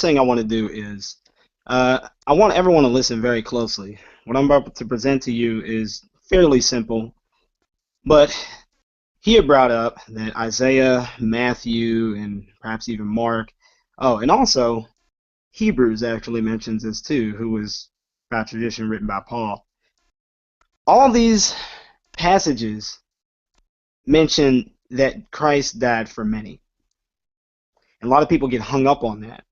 thing I want to do is I want everyone to listen very closely. What I'm about to present to you is fairly simple, but he had brought up that Isaiah, Matthew, and perhaps even Mark, oh, and also Hebrews actually mentions this too, who was by tradition written by Paul. All these passages mention that Christ died for many. And a lot of people get hung up on that.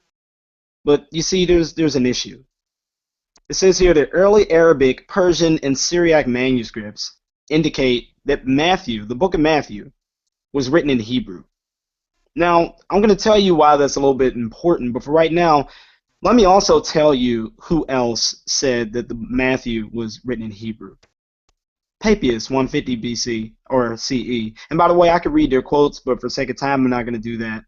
But you see, there's an issue. It says here that early Arabic, Persian, and Syriac manuscripts indicate that Matthew, the book of Matthew, was written in Hebrew. Now, I'm going to tell you why that's a little bit important, but for right now, let me also tell you who else said that the Matthew was written in Hebrew. Papias, 150 BC or CE. And by the way, I could read their quotes, but for sake of time, I'm not going to do that.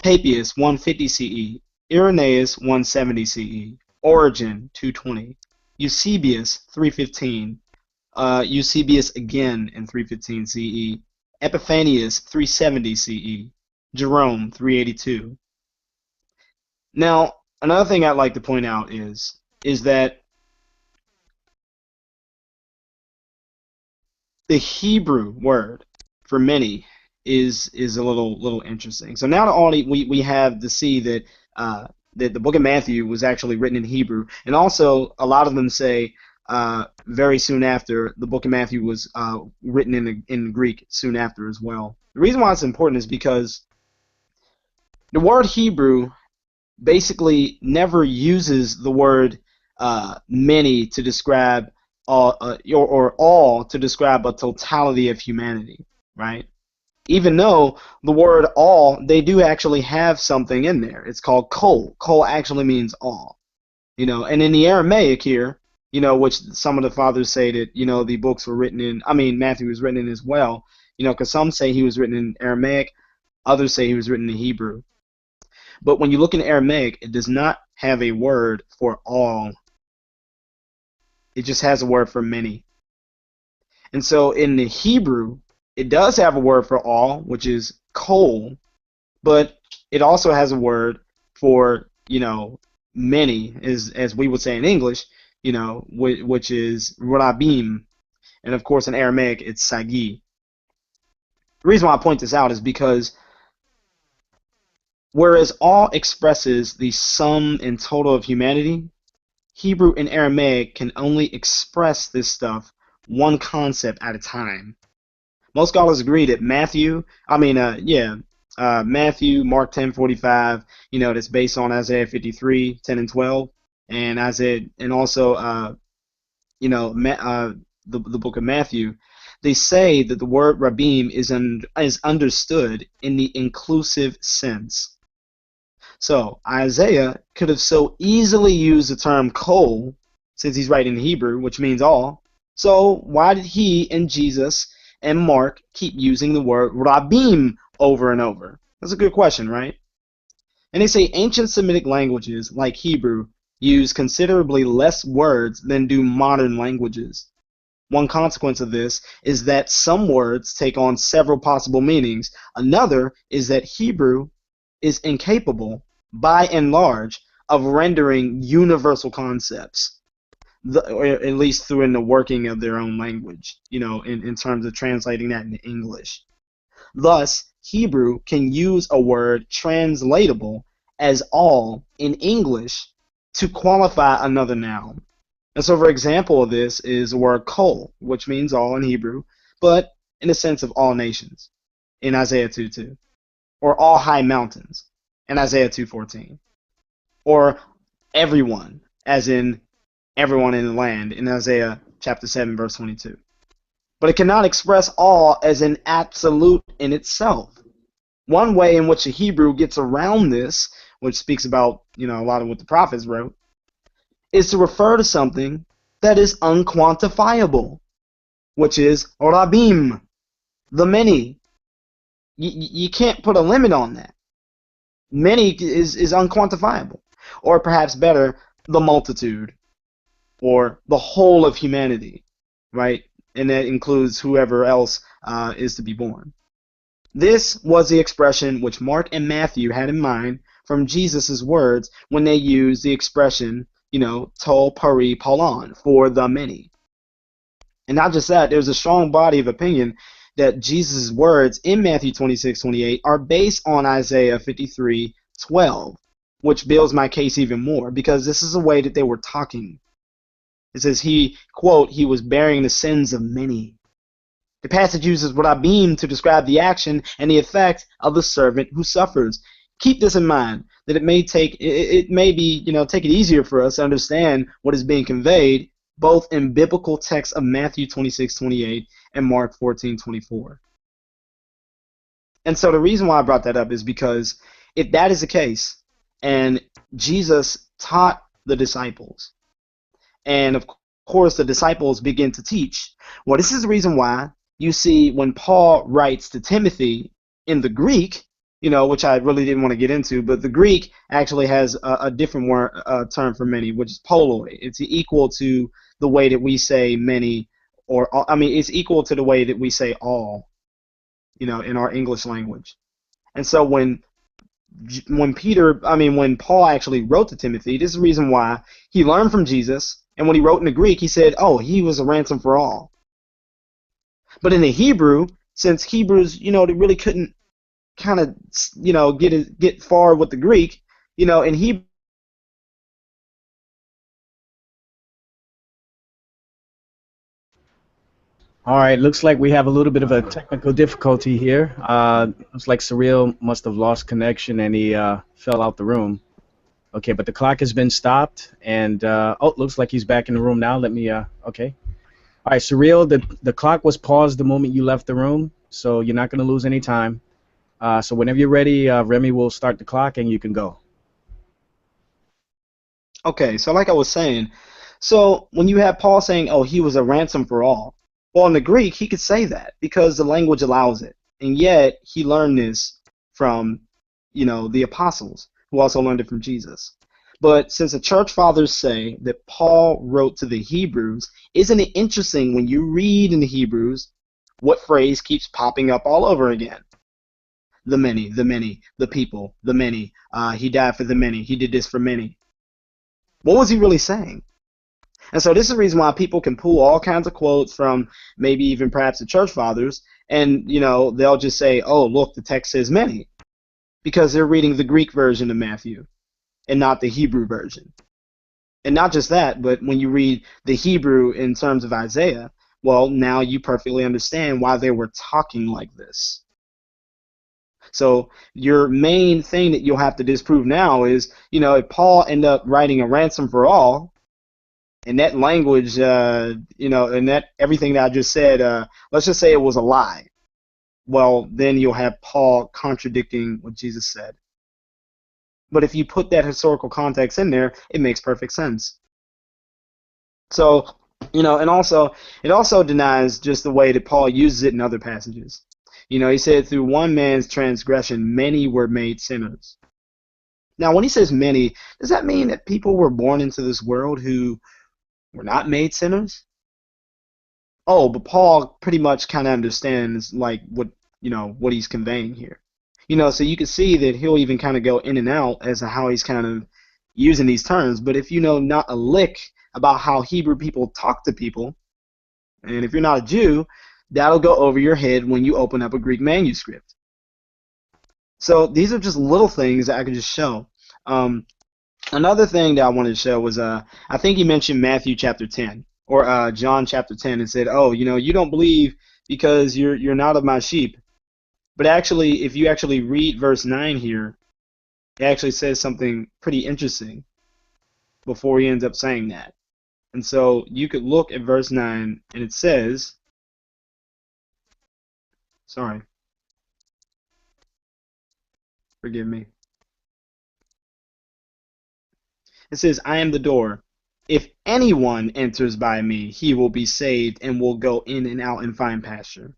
Papias, 150 CE. Irenaeus, 170 CE. Origen, 220. Eusebius, 315. Eusebius again in 315 CE. Epiphanius, 370 CE. Jerome, 382. Now, another thing I'd like to point out is that the Hebrew word for many is a little interesting. So now we have to see that that the book of Matthew was actually written in Hebrew, and also a lot of them say very soon after the book of Matthew was written in Greek soon after as well. The reason why it's important is because the word Hebrew basically never uses the word many to describe or all to describe a totality of humanity, right? Even though the word all, they do actually have something in there. It's called kol. Kol actually means all, and in the Aramaic here, which some of the fathers say that, the books were written in, Matthew was written in as well, because some say he was written in Aramaic, others say he was written in Hebrew. But when you look in Aramaic, it does not have a word for all. It just has a word for many. And so in the Hebrew, it does have a word for all, which is kol, but it also has a word for, many, as we would say in English, which is rabim. And of course in Aramaic, it's sagi. The reason why I point this out is because whereas all expresses the sum and total of humanity, Hebrew and Aramaic can only express this stuff one concept at a time. Most scholars agree that Matthew, Mark 10:45, that's based on Isaiah 53:10 and 12, and Isaiah, and also, the book of Matthew. They say that the word rabim is understood in the inclusive sense. So Isaiah could have so easily used the term kol, since he's writing in Hebrew, which means all. So why did he and Jesus and Mark keep using the word rabim over and over? That's a good question, right? And they say ancient Semitic languages, like Hebrew, use considerably less words than do modern languages. One consequence of this is that some words take on several possible meanings. Another is that Hebrew is incapable, by and large, of rendering universal concepts, or at least through in the working of their own language, in terms of translating that into English. Thus, Hebrew can use a word translatable as all in English to qualify another noun. And so, for example of this is the word kol, which means all in Hebrew, but in the sense of all nations, in Isaiah 2:2, or all high mountains, in Isaiah 2:14, or everyone, as in everyone in the land, in Isaiah chapter 7, verse 22. But it cannot express all as an absolute in itself. One way in which the Hebrew gets around this, which speaks about, a lot of what the prophets wrote, is to refer to something that is unquantifiable, which is rabim, the many. You can't put a limit on that. Many is unquantifiable. Or perhaps better, the multitude, or the whole of humanity, right? And that includes whoever else is to be born. This was the expression which Mark and Matthew had in mind from Jesus's words when they use the expression, tol pari polon, for the many. And not just that, there's a strong body of opinion that Jesus' words in Matthew 26:28 are based on Isaiah 53:12, which builds my case even more, because this is the way that they were talking. It says quote, he was bearing the sins of many. The passage uses rabim to describe the action and the effect of the servant who suffers. Keep this in mind, that it may take it easier for us to understand what is being conveyed both in biblical texts of Matthew 26:28 and Mark 14:24. And so the reason why I brought that up is because if that is the case, and Jesus taught the disciples, and of course the disciples begin to teach, well, this is the reason why you see when Paul writes to Timothy in the Greek, which I really didn't want to get into, but the Greek actually has a different term for many, which is poloi. It's equal to the way that we say many, it's equal to the way that we say all, in our English language. And so when Paul actually wrote to Timothy, this is the reason why he learned from Jesus, and when he wrote in the Greek, he said, oh, he was a ransom for all. But in the Hebrew, since Hebrews, they really couldn't kind of, get far with the Greek, in Hebrew. All right, looks like we have a little bit of a technical difficulty here. Looks like ssoreal must have lost connection and he fell out the room. Okay, but the clock has been stopped, and looks like he's back in the room now. Let me, okay. All right, ssoreal, the clock was paused the moment you left the room, so you're not going to lose any time. So whenever you're ready, Remy will start the clock and you can go. Okay, so like I was saying, so when you have Paul saying, oh, he was a ransom for all, well, in the Greek, he could say that because the language allows it. And yet, he learned this from, the apostles, who also learned it from Jesus. But since the church fathers say that Paul wrote to the Hebrews, isn't it interesting when you read in the Hebrews what phrase keeps popping up all over again? The many, the people, the many. He died for the many. He did this for many. What was he really saying? And so this is the reason why people can pull all kinds of quotes from maybe even perhaps the church fathers, and they'll just say, oh, look, the text says many, because they're reading the Greek version of Matthew and not the Hebrew version. And not just that, but when you read the Hebrew in terms of Isaiah, well, now you perfectly understand why they were talking like this. So your main thing that you'll have to disprove now is, if Paul ended up writing a ransom for all, and that language, and that everything that I just said, let's just say it was a lie. Well, then you'll have Paul contradicting what Jesus said. But if you put that historical context in there, it makes perfect sense. So, and also, it also denies just the way that Paul uses it in other passages. He said, through one man's transgression, many were made sinners. Now, when he says many, does that mean that people were born into this world who were not made sinners? Oh, but Paul pretty much kind of understands like what he's conveying here. So you can see that he'll even kind of go in and out as to how he's kind of using these terms. But if you know not a lick about how Hebrew people talk to people, and if you're not a Jew, that'll go over your head when you open up a Greek manuscript. So these are just little things that I could just show. Another thing that I wanted to show was, I think he mentioned Matthew chapter 10 or John chapter 10 and said, oh, you don't believe because you're not of my sheep. But actually, if you actually read verse 9 here, it actually says something pretty interesting before he ends up saying that. And so you could look at verse 9 and it says, sorry, forgive me. It says, I am the door. If anyone enters by me, he will be saved and will go in and out and find pasture.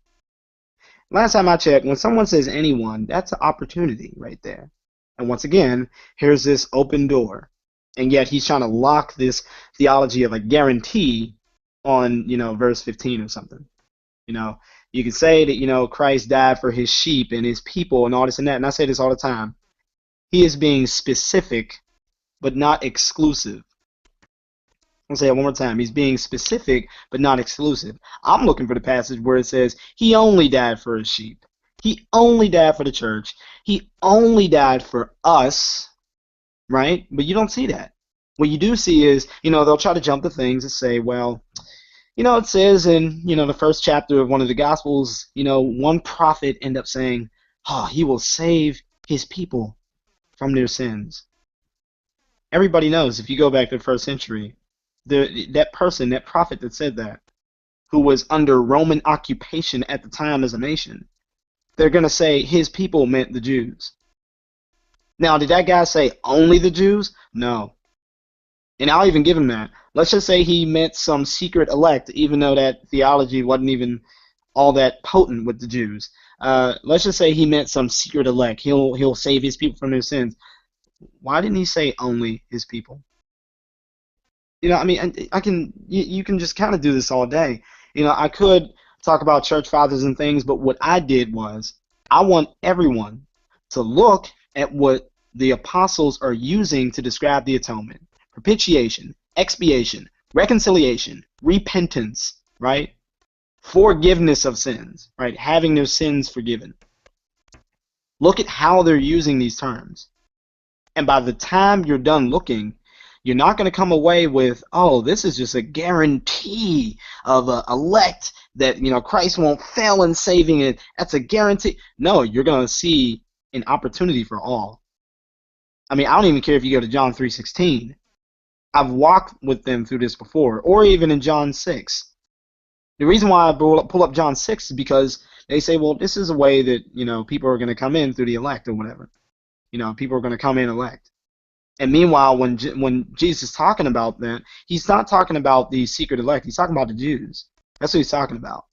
Last time I checked, when someone says anyone, that's an opportunity right there. And once again, here's this open door. And yet he's trying to lock this theology of a guarantee on, verse 15 or something. You can say that, Christ died for his sheep and his people and all this and that. And I say this all the time. he is being specific but not exclusive. I'll say it one more time. He's being specific but not exclusive. I'm looking for the passage where it says he only died for his sheep. He only died for the church. He only died for us, right? But you don't see that. What you do see is, they'll try to jump to things and say, well, it says in, the first chapter of one of the Gospels, one prophet ended up saying, oh, he will save his people from their sins. Everybody knows, if you go back to the first century, that prophet that said that, who was under Roman occupation at the time as a nation, they're going to say his people meant the Jews. Now, did that guy say only the Jews? No. And I'll even give him that. Let's just say he meant some secret elect, even though that theology wasn't even all that potent with the Jews. Let's just say he meant some secret elect. He'll save his people from their sins. Why didn't he say only his people? You can just kind of do this all day. I could talk about church fathers and things, but what I did was I want everyone to look at what the apostles are using to describe the atonement. Propitiation, expiation, reconciliation, repentance, right? Forgiveness of sins, right? Having their sins forgiven. Look at how they're using these terms. And by the time you're done looking, you're not going to come away with, oh, this is just a guarantee of elect that, Christ won't fail in saving it. That's a guarantee. No, you're going to see an opportunity for all. I don't even care if you go to John 3:16. I've walked with them through this before, or even in John 6. The reason why I pull up John 6 is because they say, well, this is a way that, people are going to come in through the elect or whatever. People are going to come in elect. And meanwhile, when Jesus is talking about that, he's not talking about the secret elect. He's talking about the Jews. That's what he's talking about.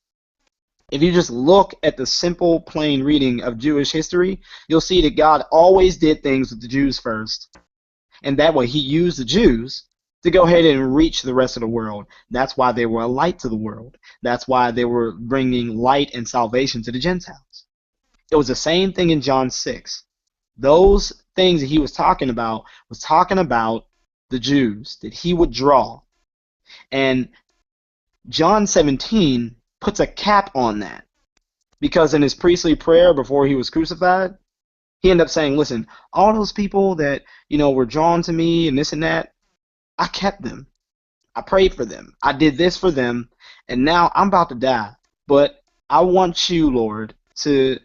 If you just look at the simple, plain reading of Jewish history, you'll see that God always did things with the Jews first. And that way he used the Jews to go ahead and reach the rest of the world. That's why they were a light to the world. That's why they were bringing light and salvation to the Gentiles. It was the same thing in John 6. Those things that he was talking about the Jews that he would draw. And John 17 puts a cap on that, because in his priestly prayer before he was crucified, he ended up saying, listen, all those people that, were drawn to me and this and that, I kept them. I prayed for them. I did this for them. And now I'm about to die. But I want you, Lord, to,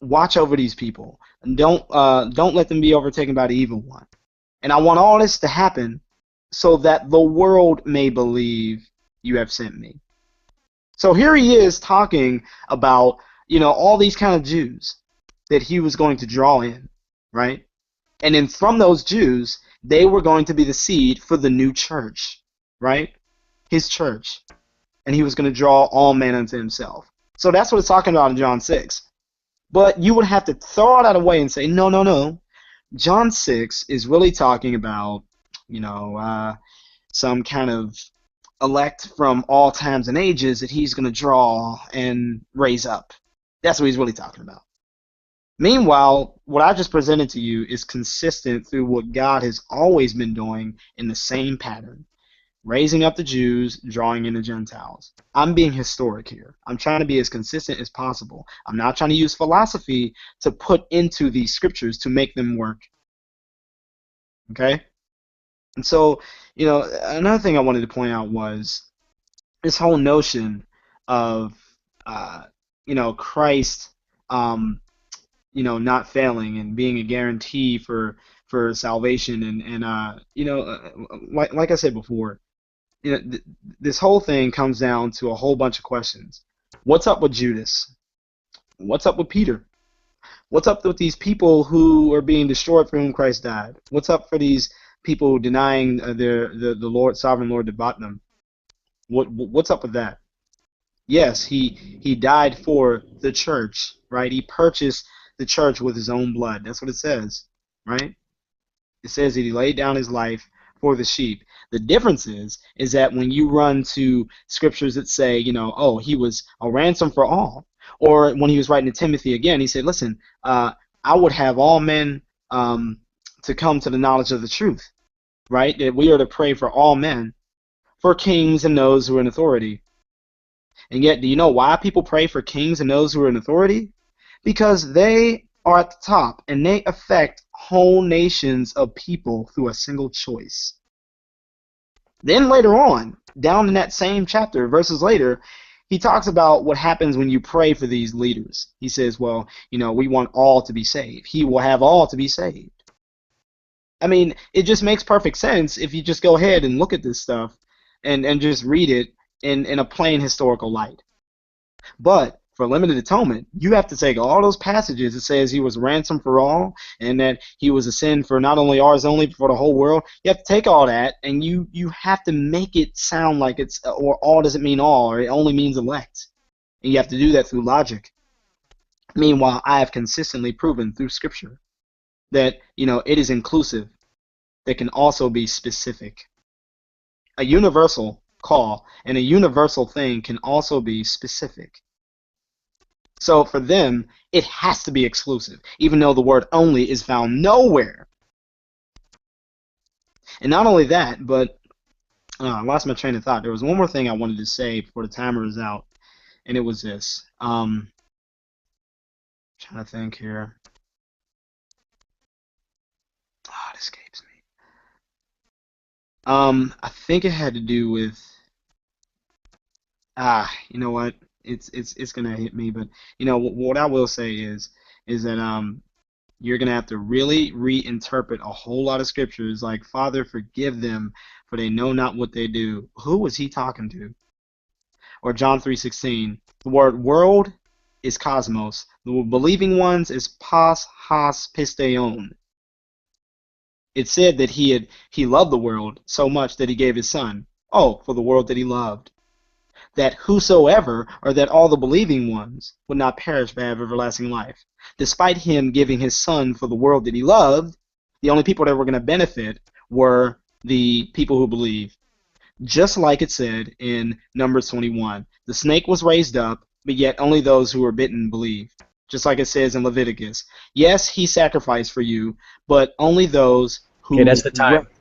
watch over these people. And don't let them be overtaken by the evil one. And I want all this to happen so that the world may believe you have sent me. So here he is talking about, all these kind of Jews that he was going to draw in, right? And then from those Jews, they were going to be the seed for the new church, right? His church. And he was going to draw all men unto himself. So that's what it's talking about in John 6. But you would have to throw it out of the way and say, no. John 6 is really talking about, some kind of elect from all times and ages that he's going to draw and raise up. That's what he's really talking about. Meanwhile, what I just presented to you is consistent through what God has always been doing in the same pattern. Raising up the Jews, drawing in the Gentiles. I'm being historic here. I'm trying to be as consistent as possible. I'm not trying to use philosophy to put into these scriptures to make them work. Okay? And so, another thing I wanted to point out was this whole notion of, Christ, not failing and being a guarantee for salvation. And like I said before, this whole thing comes down to a whole bunch of questions. What's up with Judas? What's up with Peter? What's up with these people who are being destroyed for whom Christ died? What's up for these people denying the Lord, sovereign Lord that bought them? What's up with that? Yes, he died for the church, right? He purchased the church with his own blood. That's what it says, right? It says that he laid down his life for the sheep. The difference is that when you run to scriptures that say, he was a ransom for all, or when he was writing to Timothy again, he said, listen, I would have all men to come to the knowledge of the truth, right? That we are to pray for all men, for kings and those who are in authority. And yet, do you know why people pray for kings and those who are in authority? Because they are at the top and they affect whole nations of people through a single choice. Then later on, down in that same chapter, verses later, he talks about what happens when you pray for these leaders. He says, well, we want all to be saved. He will have all to be saved. I mean, it just makes perfect sense if you just go ahead and look at this stuff and just read it in a plain historical light. But for limited atonement, you have to take all those passages that says he was ransomed for all and that he was a sin for not only ours only, but for the whole world. You have to take all that and you have to make it sound like it's, or all doesn't mean all, or it only means elect. And you have to do that through logic. Meanwhile, I have consistently proven through Scripture that, it is inclusive. That can also be specific. A universal call and a universal thing can also be specific. So for them, it has to be exclusive, even though the word only is found nowhere. And not only that, but I lost my train of thought. There was one more thing I wanted to say before the timer is out, and it was this. Trying to think here. It escapes me. I think it had to do with. You know what? It's gonna hit me, but what I will say is that you're gonna have to really reinterpret a whole lot of scriptures, like Father, forgive them, for they know not what they do. Who was he talking to? Or John 3:16. The word world is cosmos. The believing ones is pas has pisteon. It said that he loved the world so much that he gave his son. Oh, for the world that he loved. That whosoever, or that all the believing ones, would not perish but have everlasting life. Despite him giving his son for the world that he loved, the only people that were going to benefit were the people who believe. Just like it said in Numbers 21. The snake was raised up, but yet only those who were bitten believe. Just like it says in Leviticus. Yes, he sacrificed for you, but only those who... Okay, that's the time.